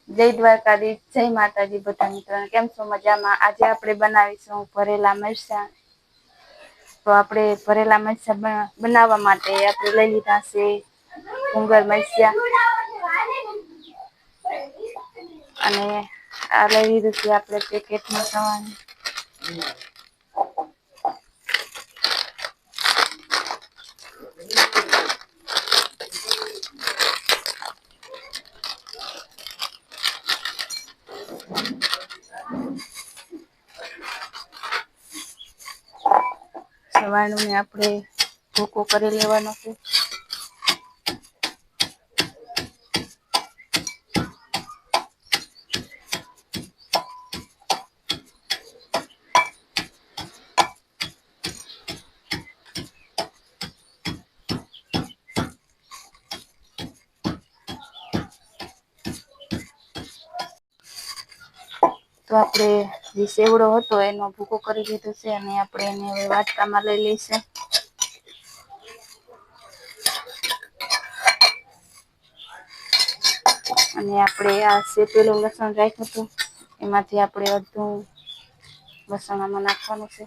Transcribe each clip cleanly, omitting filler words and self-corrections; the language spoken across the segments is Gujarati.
જય દ્વારકાધીશ, જય માતાજી બધા મિત્રોને. કેમ છો? મજામાં? આજે આપણે બનાવીશું ભરેલા મરચાં. તો આપણે ભરેલા મરચાં બનાવવા માટે આપણે લઈ લીધા છે ડુંગર મરચાં અને આ લઈ લીધું છે આપણે પેકેટમાં સમાન. સવારનું આપણે ભૂકો કરી લેવાનો છે. તો આપણે જે સેવડો હતો એનો ભૂકો કરી લીધો છે અને આપણે એને હવે વાટકામાં લઈ લઈશું. અને આપણે આ શેકેલું લસણ રાખ્યું હતું એમાંથી આપણે અડધું લસણ આમાં નાખવાનું છે.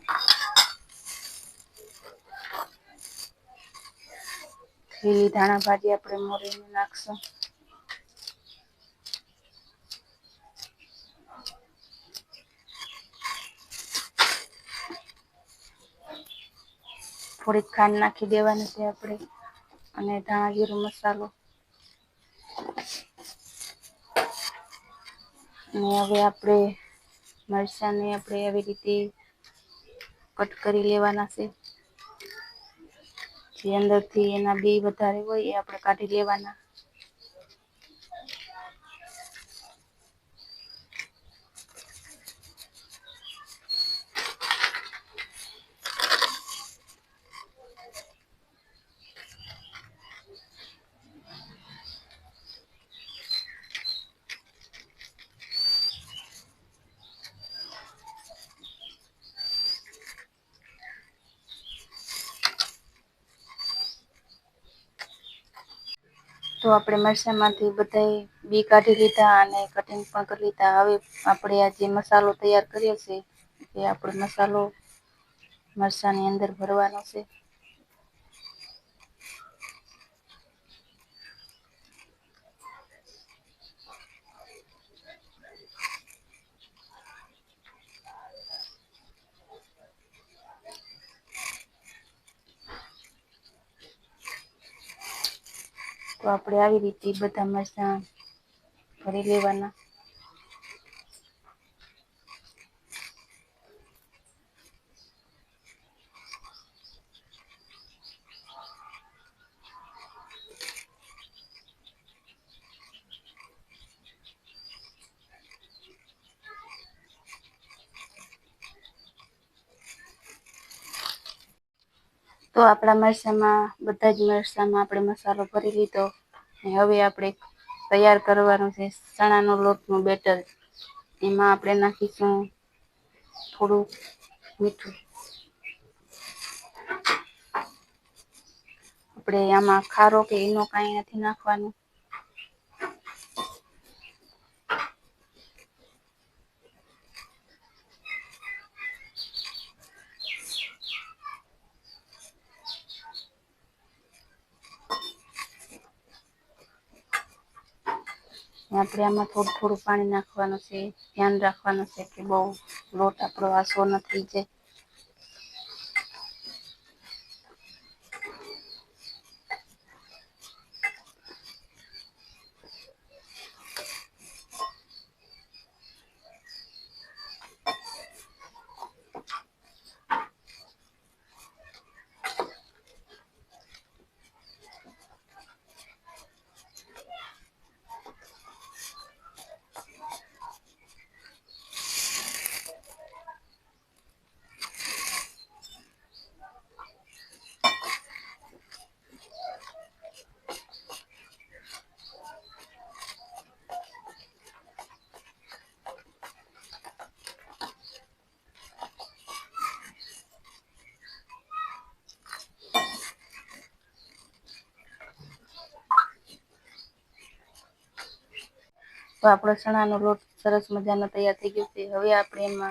લીલી ધાણા ભાજી આપણે મોરીને નાખશું. થોડીક ખાંડ નાખી દેવાની છે આપણે અને ધાણા જીરું મસાલો. અને હવે આપણે મરચાંને આપણે આવી રીતે કટ કરી લેવાના છે. જે અંદરથી એના બી વધારે હોય એ આપણે કાઢી લેવાના. તો આપણે મરચાંમાંથી બધાય બી કાઢી લીધા અને કટિંગ પણ કરી લીધા. હવે આપણે આ જે મસાલો તૈયાર કર્યો છે એ આપણે મસાલો મરચાંની અંદર ભરવાનો છે. તો આપણે આવી રીતે બધા મરચાં ભરી લેવાના. તો આપણા મરચાંમાં બધા જ મરચાંમાં આપણે મસાલો ભરી લીધો. હવે આપણે તૈયાર કરવાનું છે ચણાનો લોટનું બેટર. એમાં આપણે નાખીશું થોડું મીઠું. આપણે આમાં ખારો કે ઈનો કાંઈ નથી નાખવાનું. આપણે આમાં થોડું થોડું પાણી નાખવાનું છે. ધ્યાન રાખવાનું છે કે બહુ લોટ આપણો આછો ન થઈ જાય. તો આપણો ચણાનો લોટ સરસ મજાનો તૈયાર થઈ ગયો છે. હવે આપણે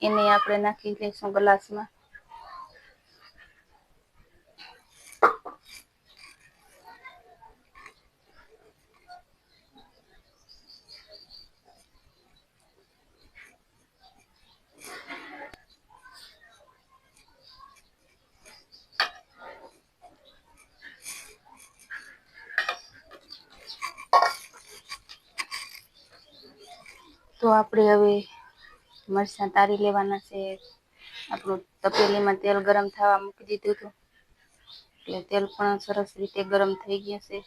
એને આપણે નાખી લઈશું ગ્લાસમાં. તો આપણે હવે મરચાં તારી લેવાના છે. આપણું તપેલીમાં તેલ ગરમ થવા મૂકી દીધું હતું, એટલે તેલ પણ સરસ રીતે ગરમ થઈ ગયા છે.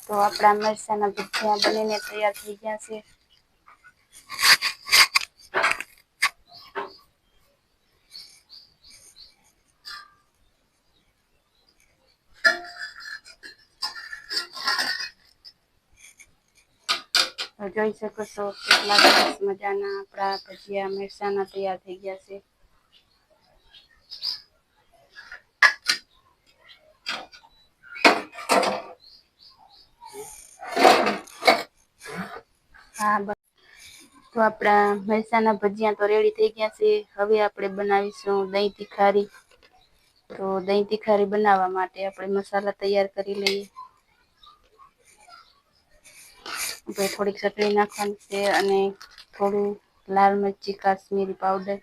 તો આપણા મરચાંના ભજીયા બનીને તૈયાર થઈ ગયા છે. જોઈ શકો છો કેટલા સરસ મજાના આપણા ભજીયા મરચાંના તૈયાર થઈ ગયા છે. હા, તો આપણા મરચાંના ભજીયા તો રેડી થઈ ગયા છે. હવે આપણે બનાવીશું દહીં તીખારી. તો દહીં તીખારી બનાવવા માટે આપણે મસાલા તૈયાર કરી લઈએ. આપણે થોડીક ચટણી નાખવાની છે અને થોડું લાલ મરચી કાશ્મીરી પાવડર,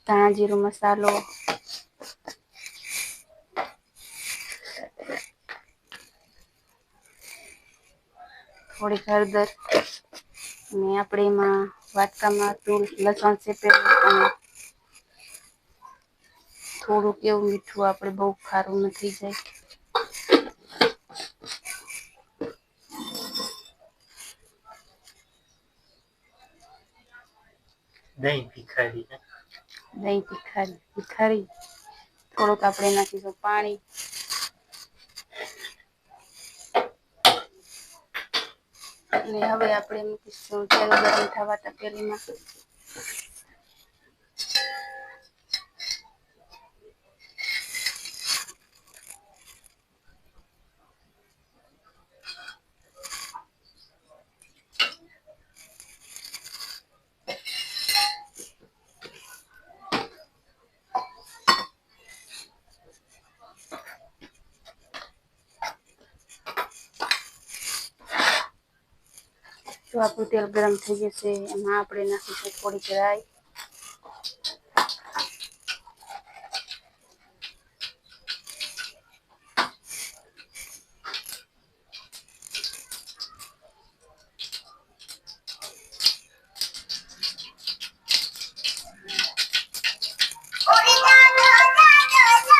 ધાણા જીરું મસાલો, થોડીક હળદર, અને આપણે એમાં વાટકામાં લસણ શેપેલું અને થોડુંક એવું મીઠું, આપણે બહુ ખારું નથી જાય. દહીં તીખારી થોડુંક આપણે નાખીશું પાણી. અને હવે આપણે મૂકીશું તેલ ગરમ થવા તપેલીમાં. તો આપણું તેલ ગરમ થઈ જશે, એમાં આપણે નાખીશું થોડીક રાઈ,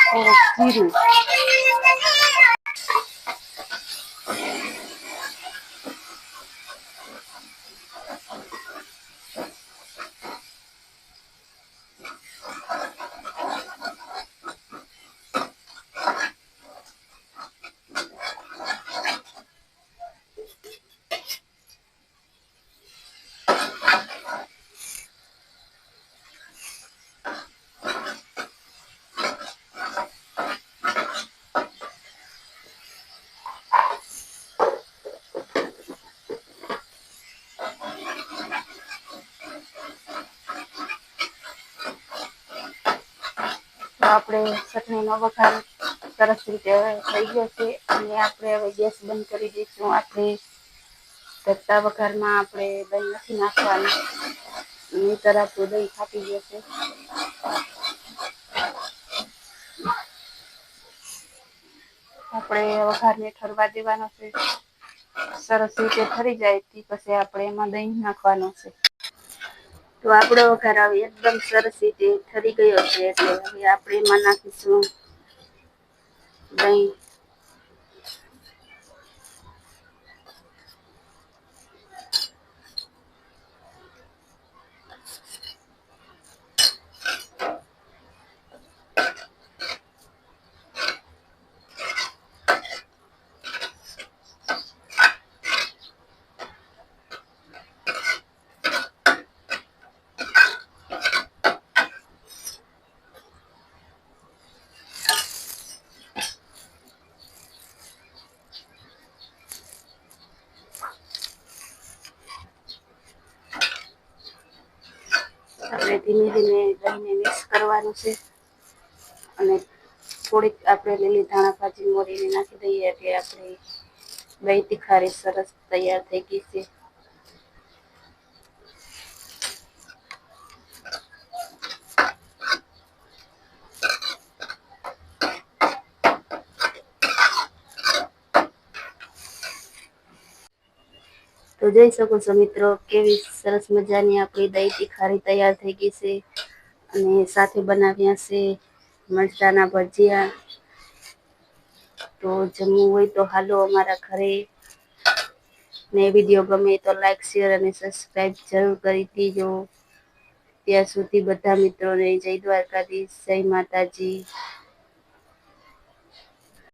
થોડુંક જીરું, આપણે ચટણીનો વઘાર સરસ રીતે થઈ ગયો છે અને આપણે હવે ગેસ બંધ કરી દઈશું. આપણે તત્તા વઘારમાં આપણે દહીં નથી નાખવાનું, નહીંતર આપણું દહીં ફાટી જશે. આપણે વઘારને ઠરવા દેવાનો છે. સરસ રીતે ઠરી જાય તે પછી આપણે એમાં દહીં નાખવાનું છે. તો આપણો વઘાર આવે એકદમ સરસ રીતે ઠરી ગયો છે, એટલે હવે આપણે એમાં નાખીશું દહીં. આપણે ધીમે ધીમે દહીંને મિક્સ કરવાનું છે અને થોડીક આપણે લીલી ધાણા ભાજી મોરીને નાખી દઈએ એટલે આપણે દહીં તીખારી સરસ તૈયાર થઈ ગઈ છે. તો જોઈ શકો છો મિત્રો, કેવી સરસ મજાની આપણી દહીં તીખારી તૈયાર થઈ ગઈ છે. અને સાથે બનાવ્યા છે મરચાના ભજીયા. તો જમવું હોય તો હાલો અમારા ઘરે. ને વિડીયો ગમે તો લાઈક, શેર અને સબસ્ક્રાઈબ જરૂર કરી દેજો. ત્યાં સુધી બધા મિત્રોને જય દ્વારકાધીશ, જય માતાજી.